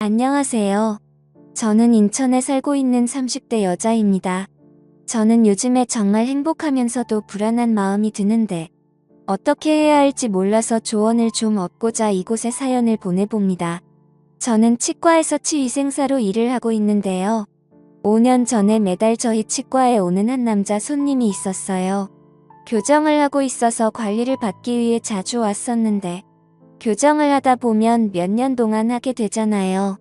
안녕하세요. 저는 인천에 살고 있는 30대 여자입니다. 저는 요즘에 정말 행복하면서도 불안한 마음이 드는데 어떻게 해야 할지 몰라서 조언을 좀 얻고자 이곳에 사연을 보내봅니다. 저는 치과에서 치위생사로 일을 하고 있는데요. 5년 전에 매달 저희 치과에 오는 한 남자 손님이 있었어요. 교정을 하고 있어서 관리를 받기 위해 자주 왔었는데 교정을 하다 보면 몇 년 동안 하게 되잖아요.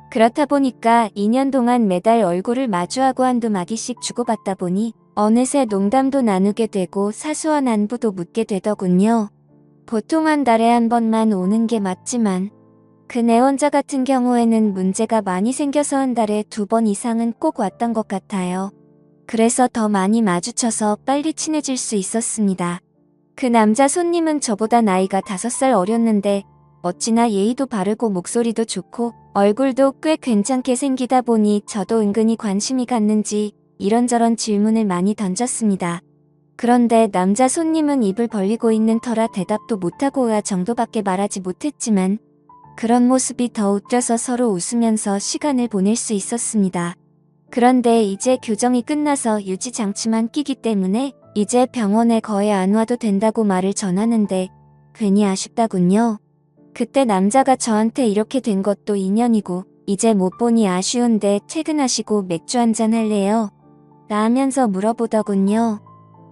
그렇다 보니까 2년 동안 매달 얼굴을 마주하고 한두 마디씩 주고받다 보니 어느새 농담도 나누게 되고 사소한 안부도 묻게 되더군요. 보통 한 달에 한 번만 오는 게 맞지만 그 내원자 같은 경우에는 문제가 많이 생겨서 한 달에 2번 이상은 꼭 왔던 것 같아요. 그래서 더 많이 마주쳐서 빨리 친해질 수 있었습니다. 그 남자 손님은 저보다 나이가 5살 어렸는데 어찌나 예의도 바르고 목소리도 좋고 얼굴도 꽤 괜찮게 생기다 보니 저도 은근히 관심이 갔는지 이런저런 질문을 많이 던졌습니다. 그런데 남자 손님은 입을 벌리고 있는 터라 대답도 못하고 와 정도밖에 말하지 못했지만 그런 모습이 더 웃겨서 서로 웃으면서 시간을 보낼 수 있었습니다. 그런데 이제 교정이 끝나서 유지장치만 끼기 때문에 이제 병원에 거의 안 와도 된다고 말을 전하는데 괜히 아쉽다군요. 그때 남자가 저한테 이렇게 된 것도 인연이고 이제 못 보니 아쉬운데 퇴근하시고 맥주 한잔 할래요? 라면서 물어보더군요.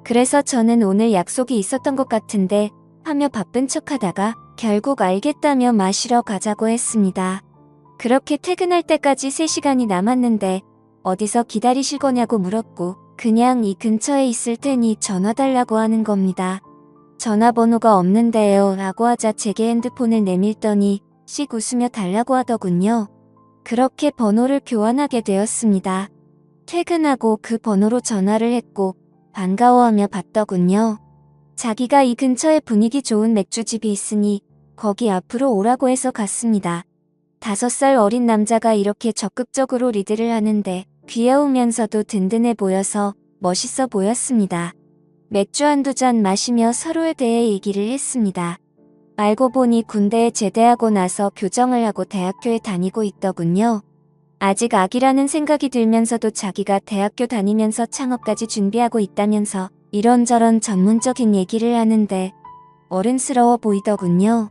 그래서 저는 오늘 약속이 있었던 것 같은데 하며 바쁜 척하다가 결국 알겠다며 마시러 가자고 했습니다. 그렇게 퇴근할 때까지 3시간이 남았는데 어디서 기다리실 거냐고 물었고 그냥 이 근처에 있을 테니 전화 달라고 하는 겁니다. 전화번호가 없는데요 라고 하자 제게 핸드폰을 내밀더니 씩 웃으며 달라고 하더군요. 그렇게 번호를 교환하게 되었습니다. 퇴근하고 그 번호로 전화를 했고 반가워하며 받더군요. 자기가 이 근처에 분위기 좋은 맥주집이 있으니 거기 앞으로 오라고 해서 갔습니다. 5살 어린 남자가 이렇게 적극적으로 리드를 하는데 귀여우면서도 든든해 보여서 멋있어 보였습니다. 맥주 한두 잔 마시며 서로에 대해 얘기를 했습니다. 알고 보니 군대에 제대하고 나서 교정을 하고 대학교에 다니고 있더군요. 아직 아기라는 생각이 들면서도 자기가 대학교 다니면서 창업까지 준비하고 있다면서 이런저런 전문적인 얘기를 하는데 어른스러워 보이더군요.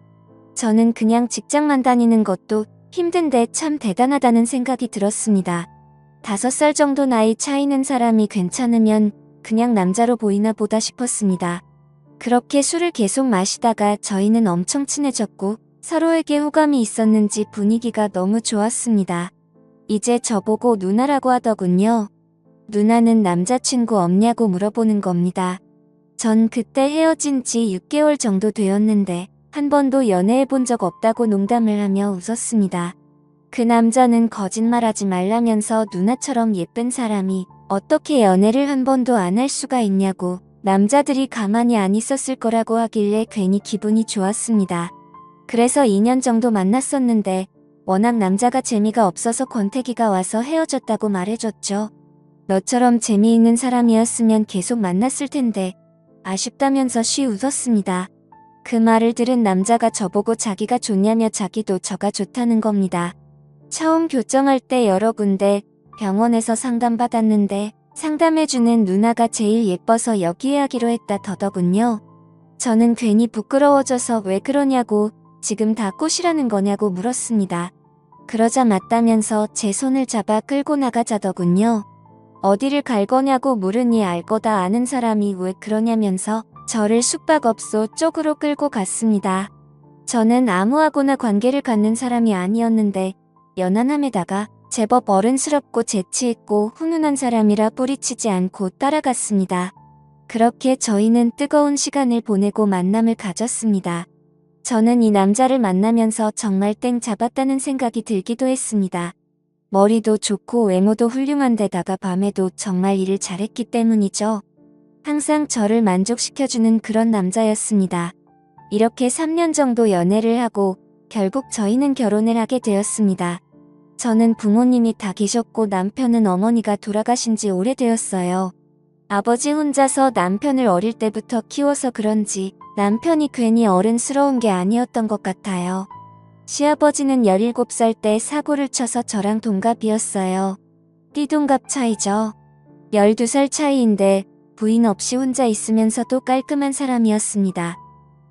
저는 그냥 직장만 다니는 것도 힘든데 참 대단하다는 생각이 들었습니다. 5살 정도 나이 차이는 사람이 괜찮으면 그냥 남자로 보이나 보다 싶었습니다. 그렇게 술을 계속 마시다가 저희는 엄청 친해졌고 서로에게 호감이 있었는지 분위기가 너무 좋았습니다. 이제 저보고 누나라고 하더군요. 누나는 남자친구 없냐고 물어보는 겁니다. 전 그때 헤어진 지 6개월 정도 되었는데 한 번도 연애해 본 적 없다고 농담을 하며 웃었습니다. 그 남자는 거짓말하지 말라면서 누나처럼 예쁜 사람이 어떻게 연애를 한 번도 안 할 수가 있냐고 남자들이 가만히 안 있었을 거라고 하길래 괜히 기분이 좋았습니다. 그래서 2년 정도 만났었는데 워낙 남자가 재미가 없어서 권태기가 와서 헤어졌다고 말해줬죠. 너처럼 재미있는 사람이었으면 계속 만났을 텐데 아쉽다면서 쉬 웃었습니다. 그 말을 들은 남자가 저보고 자기가 좋냐며 자기도 저가 좋다는 겁니다. 처음 교정할 때 여러 군데 병원에서 상담받았는데 상담해주는 누나가 제일 예뻐서 여기에 하기로 했다 더더군요. 저는 괜히 부끄러워져서 왜 그러냐고 지금 다 꽃이라는 거냐고 물었습니다. 그러자 맞다면서 제 손을 잡아 끌고 나가자더군요. 어디를 갈 거냐고 물으니 알 거다 아는 사람이 왜 그러냐면서 저를 숙박업소 쪽으로 끌고 갔습니다. 저는 아무하고나 관계를 갖는 사람이 아니었는데 연하남에다가 제법 어른스럽고 재치있고 훈훈한 사람이라 뿌리치지 않고 따라갔습니다. 그렇게 저희는 뜨거운 시간을 보내고 만남을 가졌습니다. 저는 이 남자를 만나면서 정말 땡 잡았다는 생각이 들기도 했습니다. 머리도 좋고 외모도 훌륭한 데다가 밤에도 정말 일을 잘했기 때문이죠. 항상 저를 만족시켜주는 그런 남자였습니다. 이렇게 3년 정도 연애를 하고 결국 저희는 결혼을 하게 되었습니다. 저는 부모님이 다 계셨고 남편은 어머니가 돌아가신 지 오래되었어요. 아버지 혼자서 남편을 어릴 때부터 키워서 그런지 남편이 괜히 어른스러운 게 아니었던 것 같아요. 시아버지는 17살 때 사고를 쳐서 저랑 동갑이었어요. 띠동갑 차이죠. 12살 차이인데 부인 없이 혼자 있으면서도 깔끔한 사람이었습니다.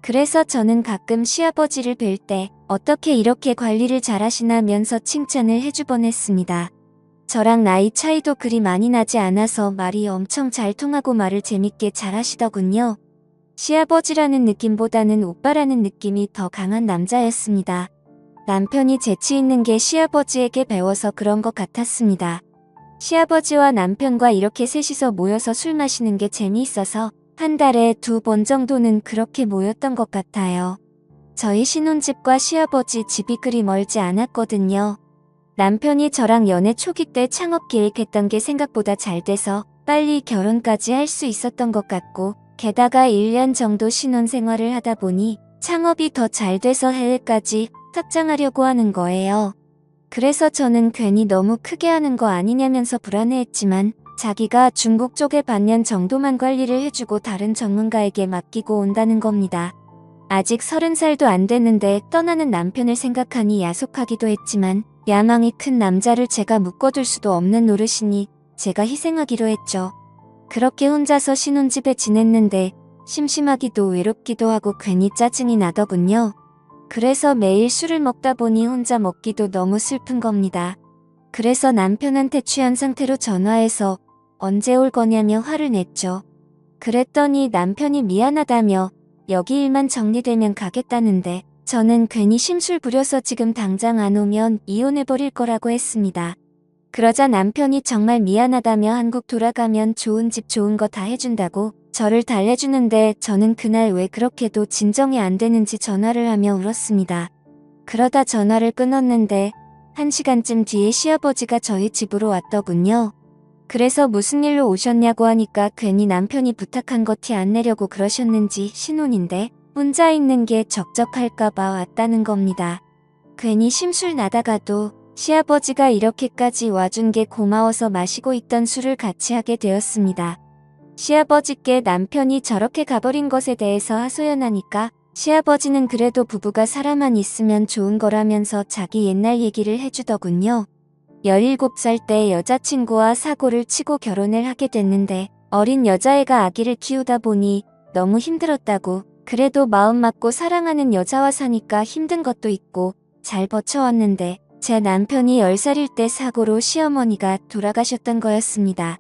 그래서 저는 가끔 시아버지를 뵐 때 어떻게 이렇게 관리를 잘하시나면서 칭찬을 해주곤 했습니다. 저랑 나이 차이도 그리 많이 나지 않아서 말이 엄청 잘 통하고 말을 재밌게 잘하시더군요. 시아버지라는 느낌보다는 오빠라는 느낌이 더 강한 남자였습니다. 남편이 재치 있는 게 시아버지에게 배워서 그런 것 같았습니다. 시아버지와 남편과 이렇게 셋이서 모여서 술 마시는 게 재미있어서 한 달에 2번 정도는 그렇게 모였던 것 같아요. 저희 신혼집과 시아버지 집이 그리 멀지 않았거든요. 남편이 저랑 연애 초기 때 창업 계획했던 게 생각보다 잘 돼서 빨리 결혼까지 할 수 있었던 것 같고, 게다가 1년 정도 신혼생활을 하다 보니 창업이 더 잘 돼서 해외까지 확장하려고 하는 거예요. 그래서 저는 괜히 너무 크게 하는 거 아니냐면서 불안해했지만 자기가 중국 쪽에 반년 정도만 관리를 해주고 다른 전문가에게 맡기고 온다는 겁니다. 아직 30살도 안 됐는데 떠나는 남편을 생각하니 야속하기도 했지만 야망이 큰 남자를 제가 묶어둘 수도 없는 노릇이니 제가 희생하기로 했죠. 그렇게 혼자서 신혼집에 지냈는데 심심하기도 외롭기도 하고 괜히 짜증이 나더군요. 그래서 매일 술을 먹다 보니 혼자 먹기도 너무 슬픈 겁니다. 그래서 남편한테 취한 상태로 전화해서 언제 올 거냐며 화를 냈죠. 그랬더니 남편이 미안하다며 여기 일만 정리되면 가겠다는데 저는 괜히 심술 부려서 지금 당장 안 오면 이혼해버릴 거라고 했습니다. 그러자 남편이 정말 미안하다며 한국 돌아가면 좋은 집 좋은 거 다 해준다고 저를 달래주는데 저는 그날 왜 그렇게도 진정이 안 되는지 전화를 하며 울었습니다. 그러다 전화를 끊었는데 1시간쯤 뒤에 시아버지가 저희 집으로 왔더군요. 그래서 무슨 일로 오셨냐고 하니까 괜히 남편이 부탁한 거 티 안 내려고 그러셨는지 신혼인데 혼자 있는 게 적적할까봐 왔다는 겁니다. 괜히 심술 나다가도 시아버지가 이렇게까지 와준 게 고마워서 마시고 있던 술을 같이 하게 되었습니다. 시아버지께 남편이 저렇게 가버린 것에 대해서 하소연하니까 시아버지는 그래도 부부가 사람만 있으면 좋은 거라면서 자기 옛날 얘기를 해주더군요. 17살 때 여자친구와 사고를 치고 결혼을 하게 됐는데 어린 여자애가 아기를 키우다 보니 너무 힘들었다고, 그래도 마음 맞고 사랑하는 여자와 사니까 힘든 것도 있고 잘 버텨왔는데 제 남편이 10살일 때 사고로 시어머니가 돌아가셨던 거였습니다.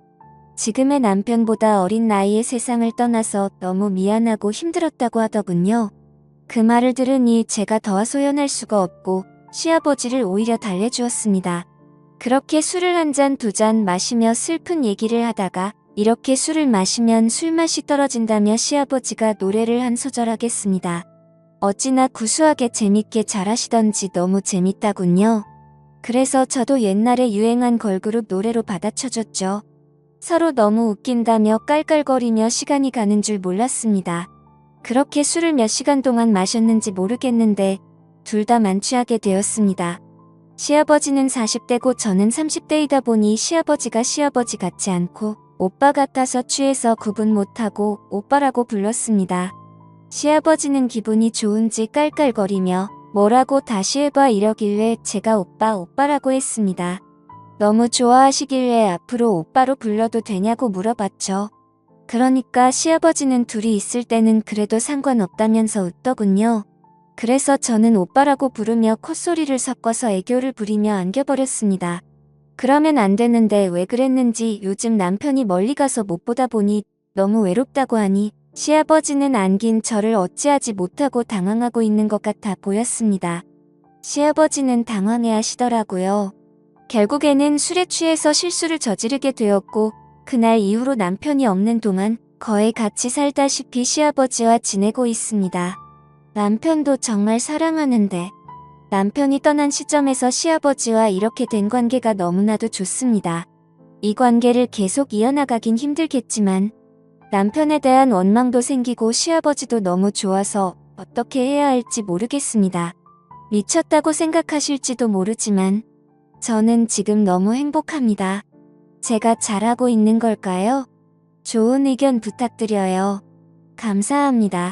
지금의 남편보다 어린 나이에 세상을 떠나서 너무 미안하고 힘들었다고 하더군요. 그 말을 들으니 제가 더 하소연할 수가 없고 시아버지를 오히려 달래주었습니다. 그렇게 술을 한 잔, 2잔 마시며 슬픈 얘기를 하다가 이렇게 술을 마시면 술맛이 떨어진다며 시아버지가 노래를 한 소절 하겠습니다. 어찌나 구수하게 재밌게 잘하시던지 너무 재밌다군요. 그래서 저도 옛날에 유행한 걸그룹 노래로 받아쳐줬죠. 서로 너무 웃긴다며 깔깔거리며 시간이 가는 줄 몰랐습니다. 그렇게 술을 몇 시간 동안 마셨는지 모르겠는데 둘 다 만취하게 되었습니다. 시아버지는 40대고 저는 30대이다 보니 시아버지가 시아버지 같지 않고 오빠 같아서 취해서 구분 못하고 오빠라고 불렀습니다. 시아버지는 기분이 좋은지 깔깔거리며 뭐라고 다시 해봐 이러길래 제가 오빠라고 했습니다. 너무 좋아하시길래 앞으로 오빠로 불러도 되냐고 물어봤죠. 그러니까 시아버지는 둘이 있을 때는 그래도 상관없다면서 웃더군요. 그래서 저는 오빠라고 부르며 콧소리를 섞어서 애교를 부리며 안겨버렸습니다. 그러면 안 되는데 왜 그랬는지 요즘 남편이 멀리 가서 못 보다 보니 너무 외롭다고 하니 시아버지는 안긴 저를 어찌하지 못하고 당황하고 있는 것 같아 보였습니다. 시아버지는 당황해 하시더라고요. 결국에는 술에 취해서 실수를 저지르게 되었고 그날 이후로 남편이 없는 동안 거의 같이 살다시피 시아버지와 지내고 있습니다. 남편도 정말 사랑하는데 남편이 떠난 시점에서 시아버지와 이렇게 된 관계가 너무나도 좋습니다. 이 관계를 계속 이어나가긴 힘들겠지만 남편에 대한 원망도 생기고 시아버지도 너무 좋아서 어떻게 해야 할지 모르겠습니다. 미쳤다고 생각하실지도 모르지만 저는 지금 너무 행복합니다. 제가 잘하고 있는 걸까요? 좋은 의견 부탁드려요. 감사합니다.